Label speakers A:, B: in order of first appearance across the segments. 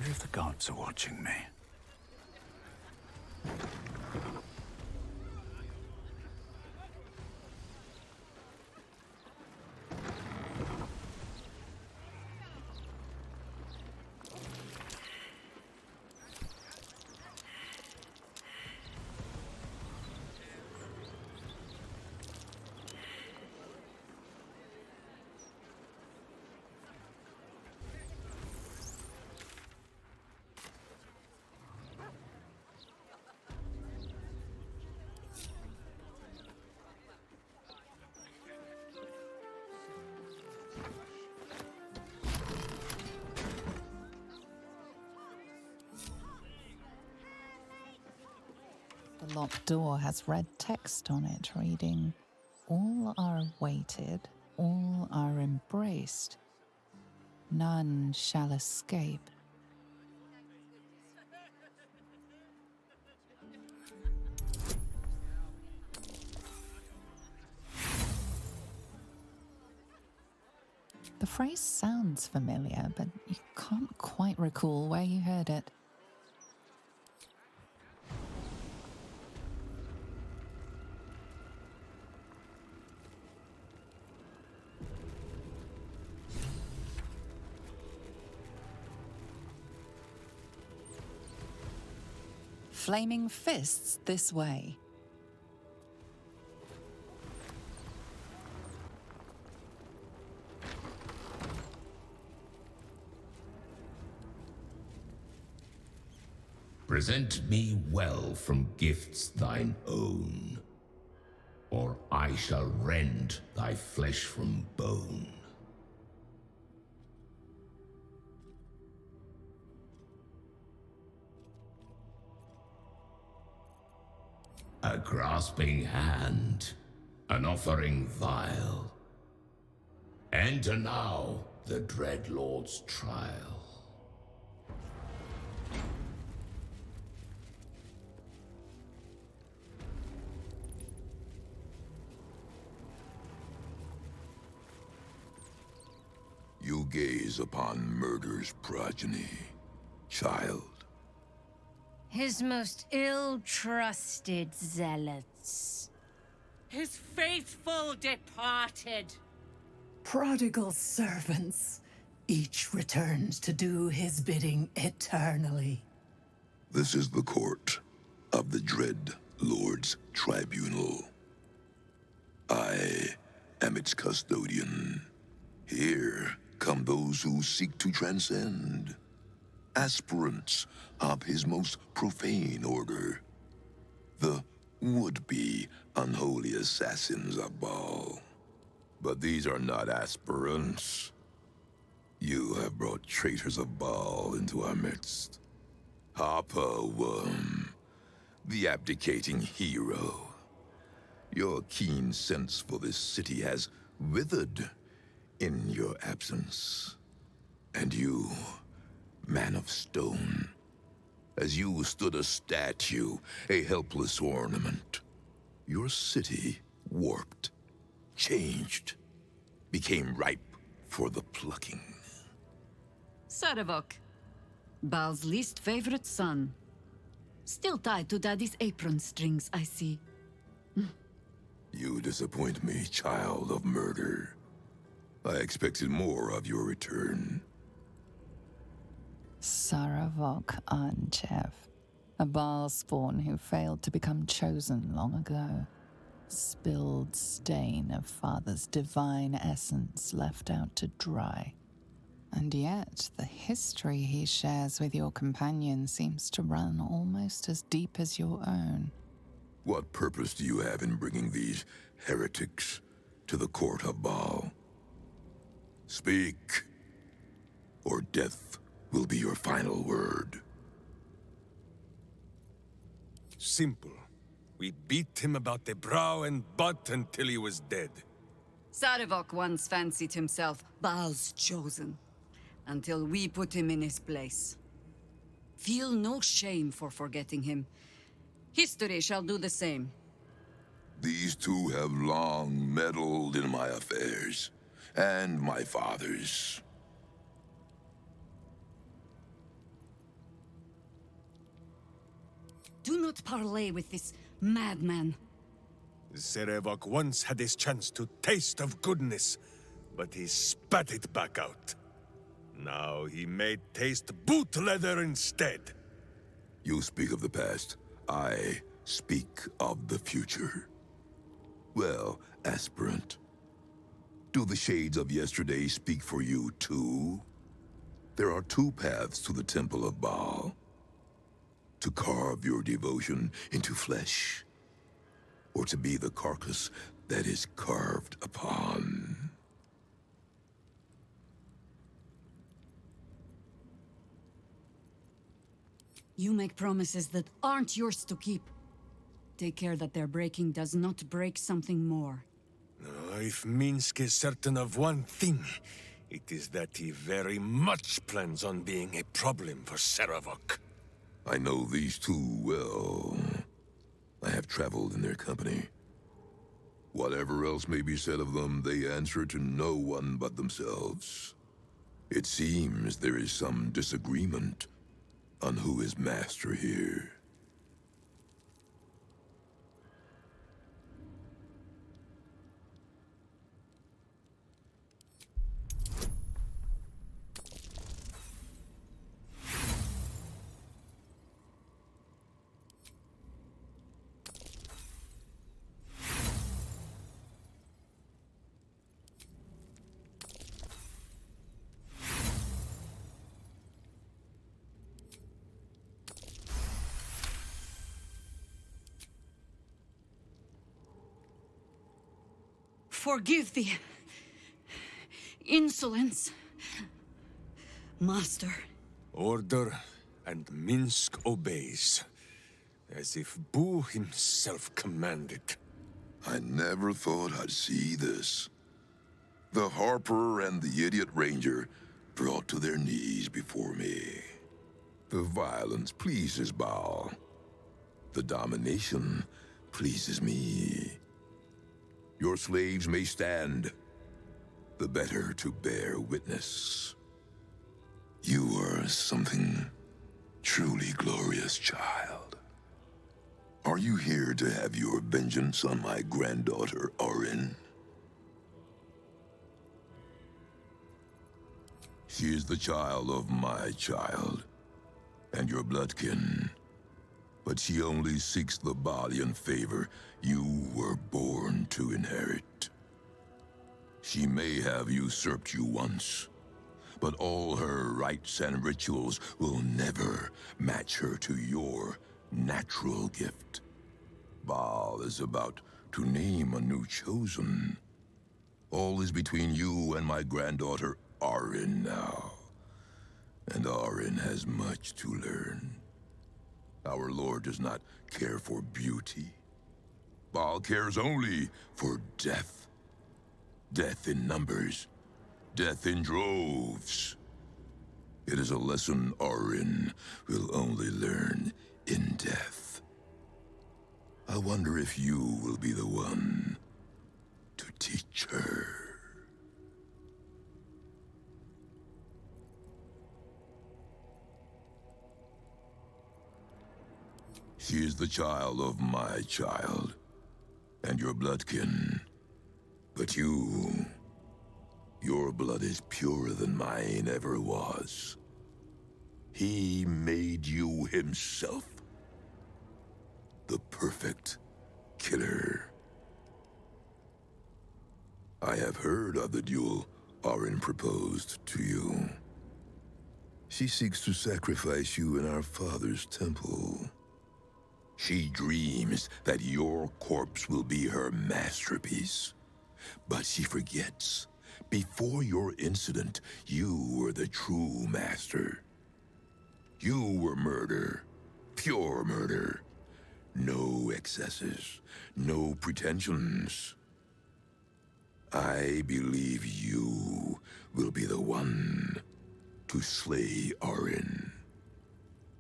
A: if the gods are watching me.
B: The locked door has red text on it reading, "All are awaited, all are embraced. None shall escape." The phrase sounds familiar, but you can't quite recall where you heard it. Flaming fists this way.
C: Present me well from gifts thine own, or I shall rend thy flesh from bone. A grasping hand, an offering vile. Enter now the dread Lord's trial.
D: You gaze upon murder's progeny, child.
E: His most ill-trusted zealots.
F: His faithful departed.
G: Prodigal servants. Each returns to do his bidding eternally.
D: This is the court of the dread Lord's tribunal. I am its custodian. Here come those who seek to transcend, aspirants of his most profane order, the would-be unholy assassins of Baal. But these are not aspirants. You have brought traitors of Baal into our midst. Harper Worm, the abdicating hero. Your keen sense for this city has withered in your absence. And you, man of stone, as you stood a statue, a helpless ornament, your city warped, changed, became ripe for the plucking.
H: Sarevok, Baal's least favorite son. Still tied to Daddy's apron strings, I see.
D: You disappoint me, child of murder. I expected more of your return.
B: Sarevok Anchev, a Baal spawn who failed to become chosen long ago. Spilled stain of father's divine essence left out to dry. And yet, the history he shares with your companion seems to run almost as deep as your own.
D: What purpose do you have in bringing these heretics to the court of Baal? Speak, or death will be your final word.
I: Simple. We beat him about the brow and butt until he was dead.
H: Sarevok once fancied himself Baal's chosen, until we put him in his place. Feel no shame for forgetting him. History shall do the same.
D: These two have long meddled in my affairs, and my father's.
H: Do not parley with this madman.
I: Zarevok once had his chance to taste of goodness, but he spat it back out. Now he may taste boot leather instead.
D: You speak of the past. I speak of the future. Well, aspirant, do the shades of yesterday speak for you too? There are two paths to the Temple of Baal. To carve your devotion into flesh, or to be the carcass that is carved upon.
H: You make promises that aren't yours to keep. Take care that their breaking does not break something more.
I: If Minsk is certain of one thing, it is that he very much plans on being a problem for Zarevok.
D: I know these two well. I have traveled in their company. Whatever else may be said of them, they answer to no one but themselves. It seems there is some disagreement on who is master here.
H: Forgive the insolence, Master.
I: Order, and Minsk obeys, as if Bu himself commanded.
D: I never thought I'd see this. The Harper and the Idiot Ranger brought to their knees before me. The violence pleases Baal. The domination pleases me. Your slaves may stand, the better to bear witness. You are something truly glorious, child. Are you here to have your vengeance on my granddaughter, Orin? She is the child of my child, and your bloodkin. But she only seeks the Baalian favor you were born to inherit. She may have usurped you once, but all her rites and rituals will never match her to your natural gift. Baal is about to name a new chosen. All is between you and my granddaughter, Orin, now. And Orin has much to learn. Our Lord does not care for beauty. Baal cares only for death. Death in numbers. Death in droves. It is a lesson Orin will only learn in death. I wonder if you will be the one to teach her. She is the child of my child, and your bloodkin. But you, your blood is purer than mine ever was. He made you himself. The perfect killer. I have heard of the duel Orin proposed to you. She seeks to sacrifice you in our father's temple. She dreams that your corpse will be her masterpiece. But she forgets, before your incident, you were the true master. You were murder, pure murder. No excesses, no pretensions. I believe you will be the one to slay Orin.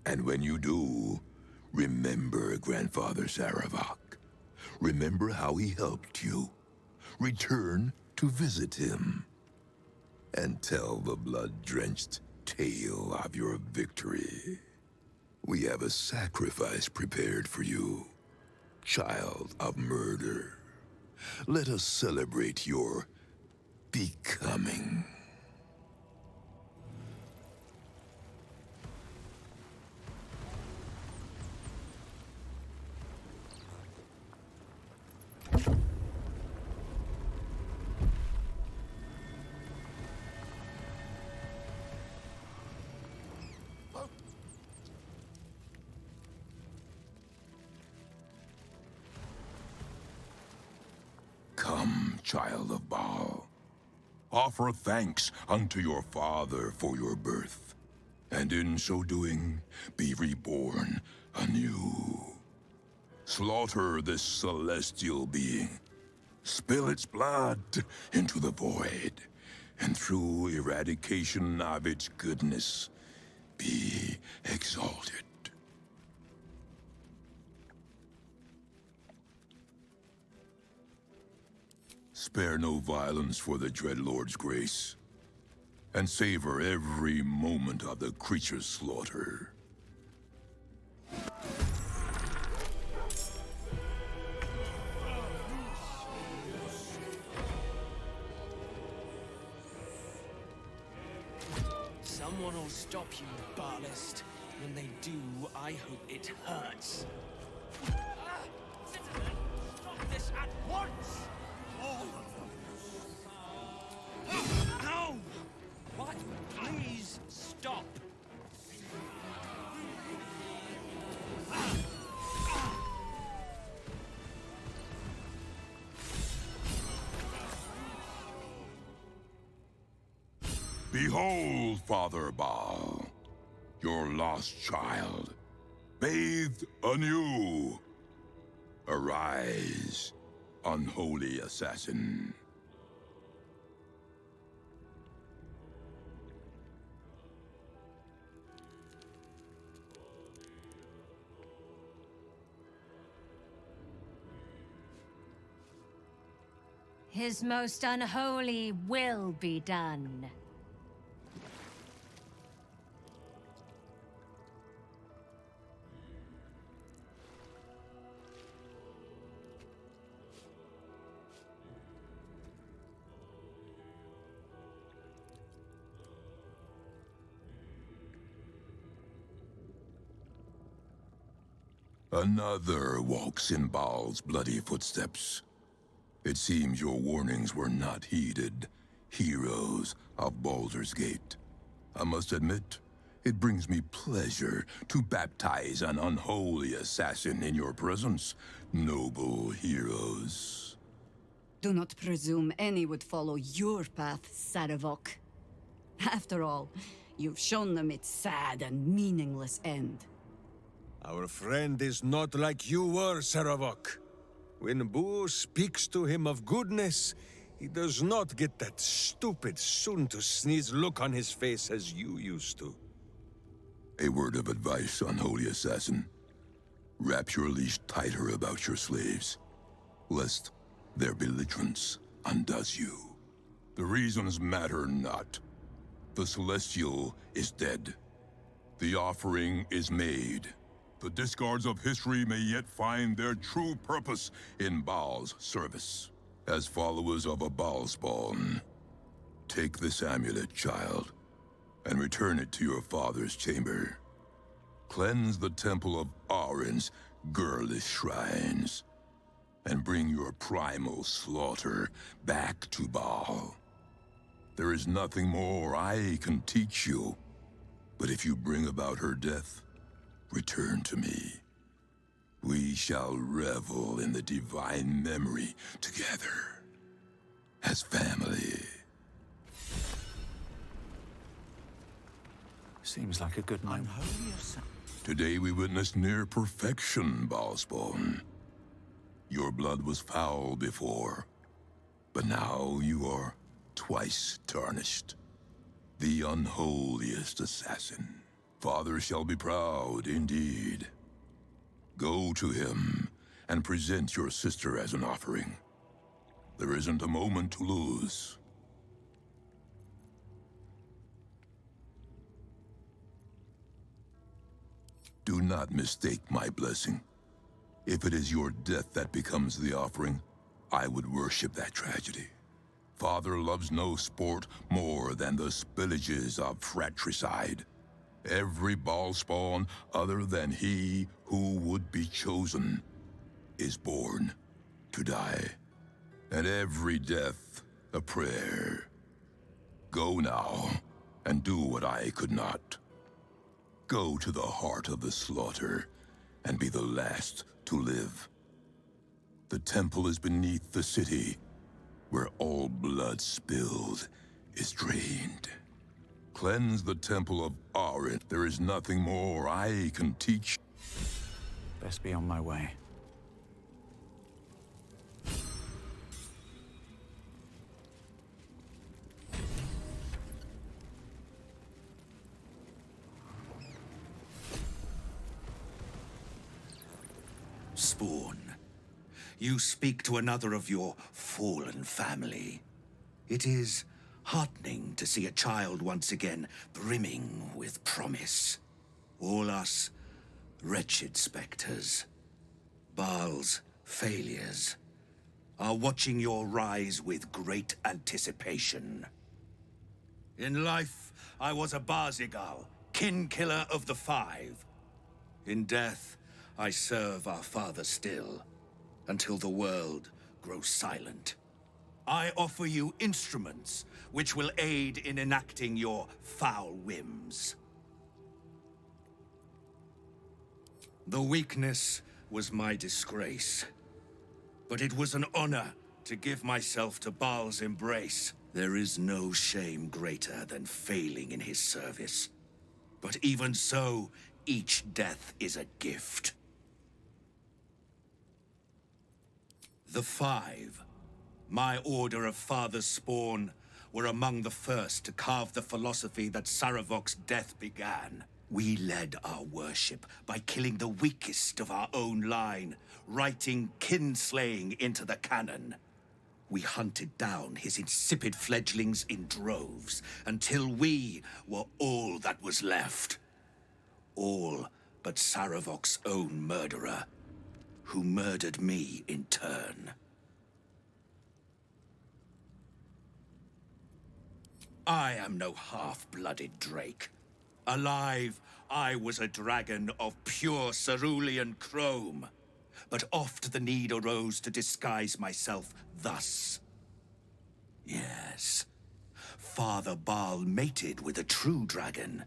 D: And when you do, remember Grandfather Zarevok. Remember how he helped you. Return to visit him. And tell the blood-drenched tale of your victory. We have a sacrifice prepared for you, child of murder. Let us celebrate your becoming. Come, child of Baal. Offer thanks unto your father for your birth, and in so doing, be reborn anew. Slaughter this celestial being. Spill its blood into the void, and through eradication of its goodness, be exalted. Spare no violence for the Dreadlord's grace, and savor every moment of the creature's slaughter.
A: Someone will stop you, Baalist. When they do, I hope it hurts. Citizen, stop this at once! All of them. Ow! What? Please stop.
D: Behold, Father Baal, your lost child, bathed anew. Arise, unholy assassin.
E: His most unholy will be done.
D: Another walks in Baal's bloody footsteps. It seems your warnings were not heeded, heroes of Baldur's Gate. I must admit, it brings me pleasure to baptize an unholy assassin in your presence, noble heroes.
H: Do not presume any would follow your path, Sarevok. After all, you've shown them its sad and meaningless end.
I: Our friend is not like you were, Sarevok. When Boo speaks to him of goodness, he does not get that stupid, soon-to-sneeze look on his face as you used to.
D: A word of advice, unholy assassin. Wrap your leash tighter about your slaves, lest their belligerence undoes you. The reasons matter not. The Celestial is dead. The offering is made. The discards of history may yet find their true purpose in Baal's service. As followers of a Baal spawn, take this amulet, child, and return it to your father's chamber. Cleanse the temple of Arin's girlish shrines, and bring your primal slaughter back to Baal. There is nothing more I can teach you, but if you bring about her death, return to me. We shall revel in the divine memory together, as family.
J: Seems like a good man.
D: Today we witnessed near perfection, Baalspawn. Your blood was foul before, but now you are twice tarnished. The unholiest assassin. Father shall be proud, indeed. Go to him and present your sister as an offering. There isn't a moment to lose. Do not mistake my blessing. If it is your death that becomes the offering, I would worship that tragedy. Father loves no sport more than the spillages of fratricide. Every ball spawn other than he who would be chosen is born to die. And every death a prayer. Go now, and do what I could not. Go to the heart of the slaughter, and be the last to live. The temple is beneath the city, where all blood spilled is drained. Cleanse the temple of Arin. There is nothing more I can teach.
J: Best be on my way.
K: Spawn, you speak to another of your fallen family. It is heartening to see a child once again brimming with promise. All us wretched specters, Baal's failures, are watching your rise with great anticipation. In life, I was a Barzigal, kin-killer of the Five. In death, I serve our father still, until the world grows silent. I offer you instruments which will aid in enacting your foul whims. The weakness was my disgrace, but it was an honor to give myself to Baal's embrace. There is no shame greater than failing in his service. But even so, each death is a gift. The Five, my order of father's spawn, were among the first to carve the philosophy that Sarevok's death began. We led our worship by killing the weakest of our own line, writing kinslaying into the canon. We hunted down his insipid fledglings in droves, until we were all that was left. All but Sarevok's own murderer, who murdered me in turn. I am no half-blooded Drake. Alive, I was a dragon of pure cerulean chrome. But oft the need arose to disguise myself thus. Yes, Father Baal mated with a true dragon.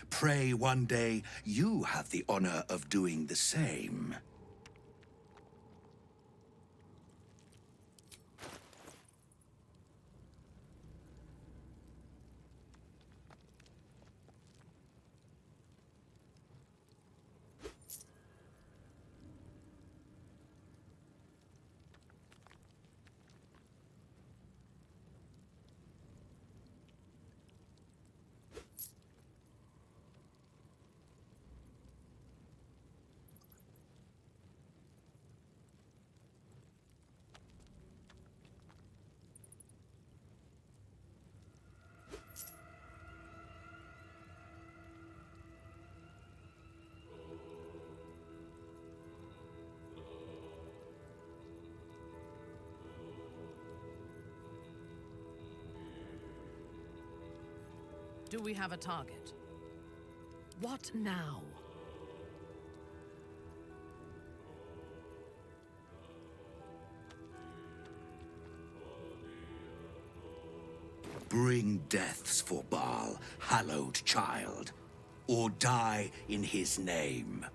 K: Pray one day you have the honor of doing the same.
L: Do we have a target? What now?
K: Bring deaths for Baal, hallowed child, or die in his name.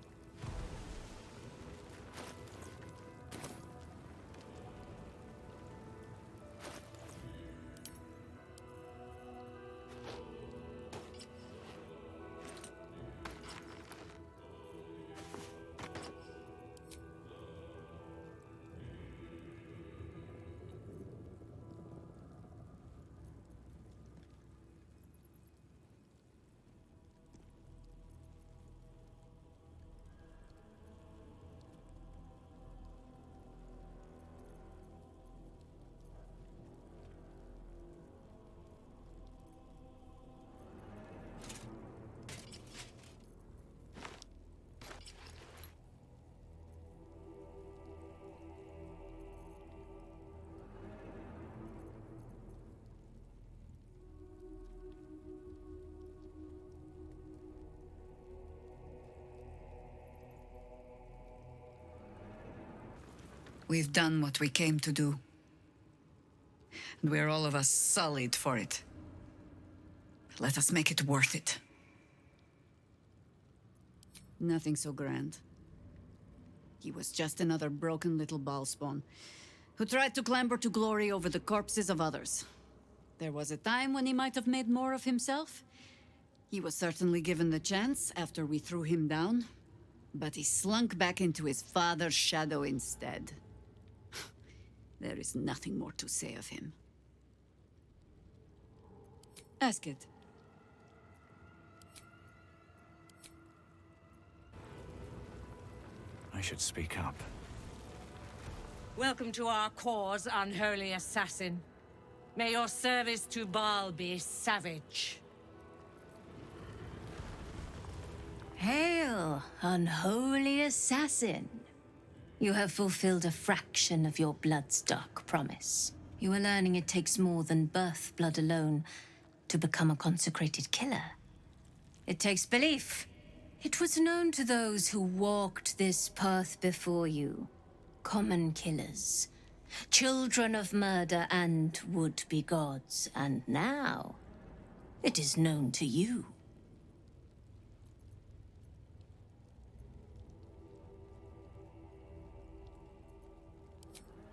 H: We've done what we came to do. And we're all of us sullied for it. Let us make it worth it. Nothing so grand. He was just another broken little ballspawn who tried to clamber to glory over the corpses of others. There was a time when he might have made more of himself. He was certainly given the chance after we threw him down, but he slunk back into his father's shadow instead. There is nothing more to say of him. Ask it.
J: I should speak up.
F: Welcome to our cause, Unholy Assassin. May your service to Baal be savage.
E: Hail, Unholy Assassin. You have fulfilled a fraction of your bloodstock promise. You are learning it takes more than birth blood alone to become a consecrated killer. It takes belief. It was known to those who walked this path before you. Common killers. Children of murder and would-be gods. And now, it is known to you.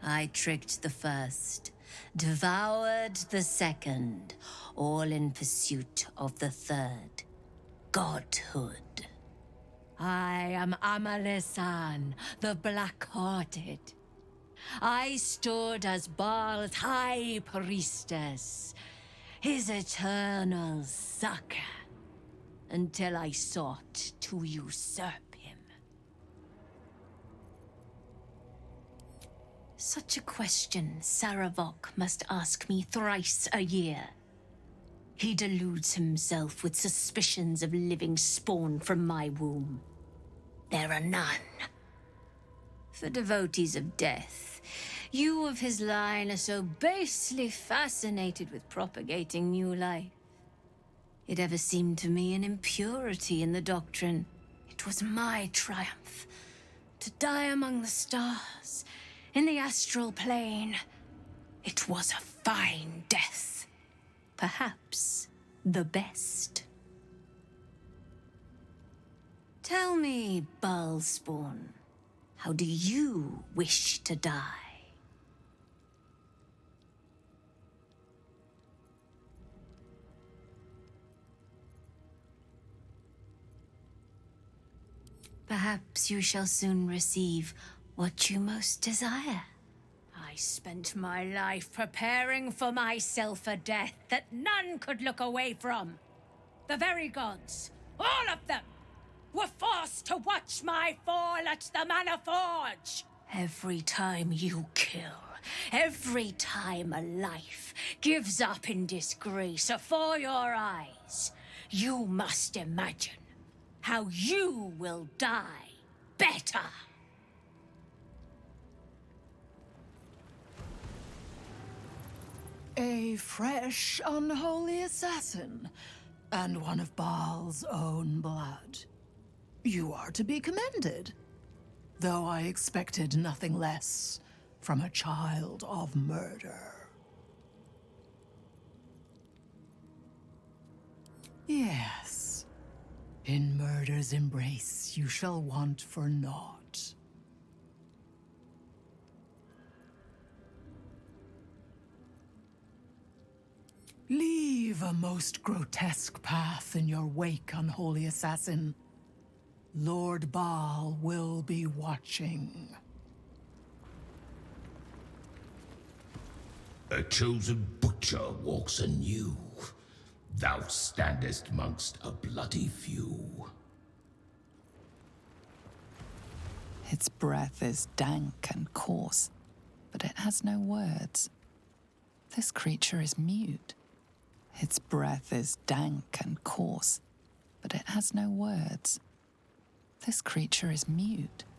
E: I tricked the first, devoured the second, all in pursuit of the third, godhood. I am Amalesan, the Black-Hearted. I stood as Baal's high priestess, his eternal succor, until I sought to usurp him. Such a question Sarevok must ask me thrice a year. He deludes himself with suspicions of living spawn from my womb. There are none. For devotees of death, you of his line are so basely fascinated with propagating new life. It ever seemed to me an impurity in the doctrine. It was my triumph to die among the stars, in the astral plane. It was a fine death. Perhaps the best. Tell me, Baalspawn, how do you wish to die? Perhaps you shall soon receive what you most desire. I spent my life preparing for myself a death that none could look away from. The very gods, all of them, were forced to watch my fall at the Manor Forge. Every time you kill, every time a life gives up in disgrace before your eyes, you must imagine how you will die better.
G: A fresh, unholy assassin, and one of Baal's own blood. You are to be commended, though I expected nothing less from a child of murder. Yes, in murder's embrace you shall want for naught. Leave a most grotesque path in your wake, unholy assassin. Lord Baal will be watching.
C: A chosen butcher walks anew. Thou standest amongst a bloody few.
B: Its breath is dank and coarse, but it has no words. This creature is mute. Its breath is dank and coarse, but it has no words. This creature is mute.